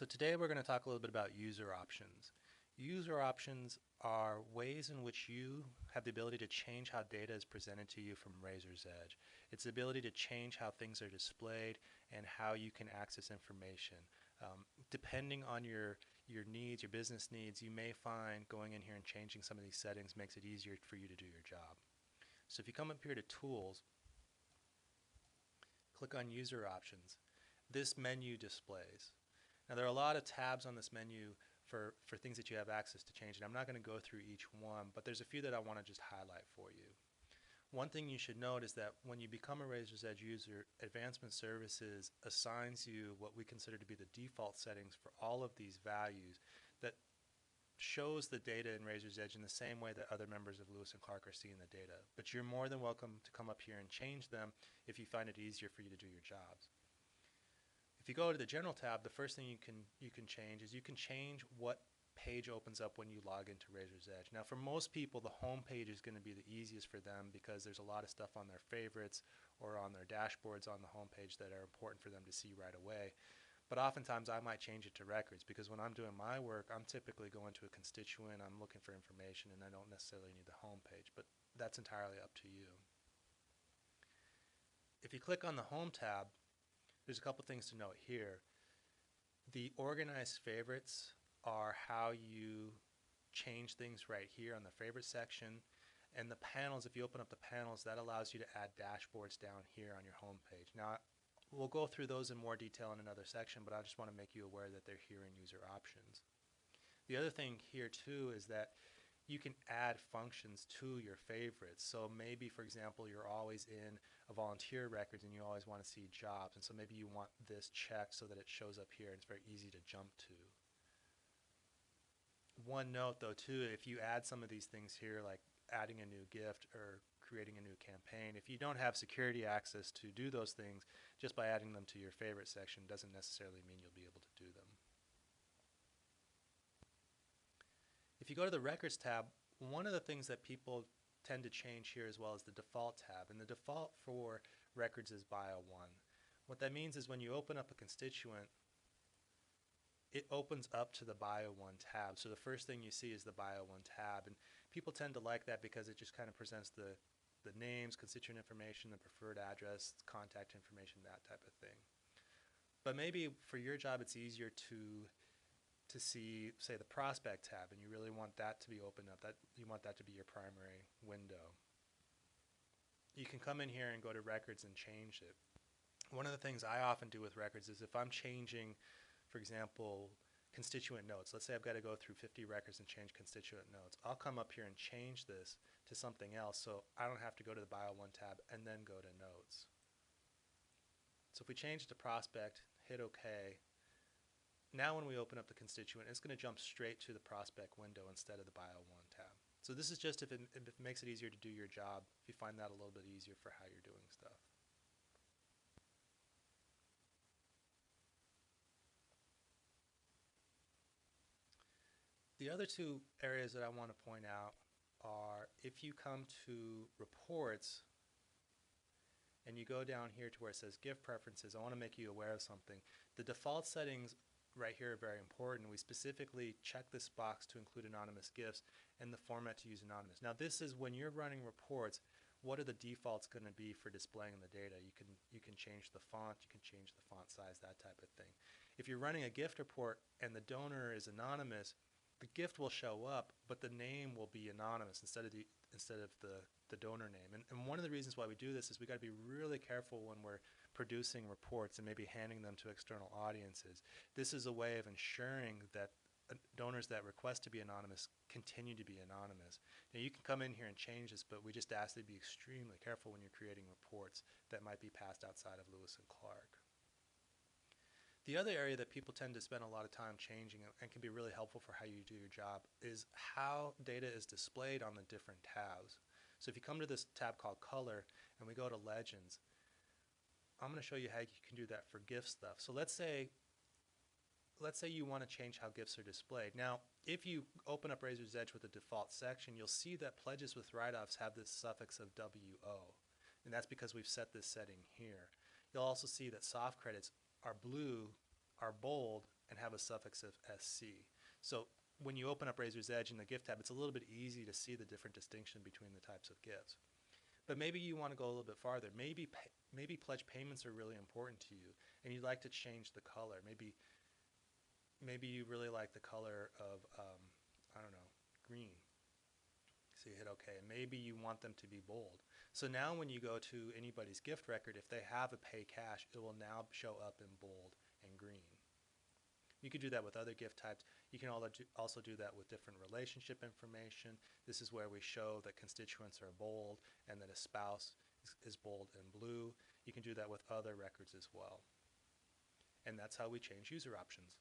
So today we're going to talk a little bit about user options. User options are ways in which you have the ability to change how data is presented to you from Razor's Edge. It's the ability to change how things are displayed and how you can access information. Depending on your needs, your business needs, you may find going in here and changing some of these settings makes it easier for you to do your job. So if you come up here to Tools, click on User Options. This menu displays. Now there are a lot of tabs on this menu for things that you have access to change, and I'm not going to go through each one, but there's a few that I want to just highlight for you. One thing you should note is that when you become a Razor's Edge user, Advancement Services assigns you what we consider to be the default settings for all of these values that shows the data in Razor's Edge in the same way that other members of Lewis and Clark are seeing the data. But you're more than welcome to come up here and change them if you find it easier for you to do your jobs. If you go to the General tab, the first thing you can change is you can change what page opens up when you log into Razor's Edge. Now for most people, the home page is going to be the easiest for them because there's a lot of stuff on their favorites or on their dashboards on the home page that are important for them to see right away. But oftentimes I might change it to records because when I'm doing my work, I'm typically going to a constituent, I'm looking for information, and I don't necessarily need the home page, but that's entirely up to you. If you click on the Home tab, there's a couple things to note here. The organized favorites are how you change things right here on the favorite section. And the panels, if you open up the panels, that allows you to add dashboards down here on your home page. Now, we'll go through those in more detail in another section, but I just want to make you aware that they're here in user options. The other thing here too is that you can add functions to your favorites. So maybe, for example, you're always in a volunteer records and you always want to see jobs, and so maybe you want this checked so that it shows up here and it's very easy to jump to. One note though too, if you add some of these things here like adding a new gift or creating a new campaign, if you don't have security access to do those things, just by adding them to your favorite section doesn't necessarily mean you'll be able to do them. If you go to the Records tab, one of the things that people tend to change here as well is the default tab. And the default for records is Bio1. What that means is when you open up a constituent, it opens up to the Bio1 tab. So the first thing you see is the Bio1 tab. And people tend to like that because it just kind of presents the names, constituent information, the preferred address, contact information, that type of thing. But maybe for your job it's easier to see, say, the prospect tab, and you really want that to be opened up, that you want that to be your primary window. You can come in here and go to records and change it. One of the things I often do with records is if I'm changing, for example, constituent notes, let's say I've got to go through 50 records and change constituent notes, I'll come up here and change this to something else so I don't have to go to the Bio1 tab and then go to notes. So if we change it to prospect, hit OK, now when we open up the constituent, it's going to jump straight to the prospect window instead of the Bio1 tab. So this is just if it makes it easier to do your job, if you find that a little bit easier for how you're doing stuff. The other two areas that I want to point out are if you come to reports and you go down here to where it says gift preferences, I want to make you aware of something. The default settings right here are very important. We specifically check this box to include anonymous gifts and the format to use anonymous. Now this is when you're running reports, what are the defaults going to be for displaying the data? You can change the font, you can change the font size, that type of thing. If you're running a gift report and the donor is anonymous, the gift will show up, but the name will be anonymous instead of the donor name. And one of the reasons why we do this is we got to be really careful when we're producing reports and maybe handing them to external audiences. This is a way of ensuring that donors that request to be anonymous continue to be anonymous. Now you can come in here and change this, but we just ask that you be extremely careful when you're creating reports that might be passed outside of Lewis and Clark. The other area that people tend to spend a lot of time changing and can be really helpful for how you do your job is how data is displayed on the different tabs. So if you come to this tab called Color and we go to Legends, I'm going to show you how you can do that for gift stuff. So let's say you want to change how gifts are displayed. Now, if you open up Razor's Edge with the default section, you'll see that pledges with write-offs have this suffix of WO, and that's because we've set this setting here. You'll also see that soft credits are blue, are bold, and have a suffix of SC. So when you open up Razor's Edge in the gift tab, it's a little bit easy to see the different distinction between the types of gifts. But maybe you want to go a little bit farther. Maybe pledge payments are really important to you, and you'd like to change the color. Maybe you really like the color of, I don't know, green. So you hit OK, and maybe you want them to be bold. So now when you go to anybody's gift record, if they have a pay cash, it will now show up in bold and green. You could do that with other gift types. You can also do that with different relationship information. This is where we show that constituents are bold and that a spouse is bold and blue. You can do that with other records as well. And that's how we change user options.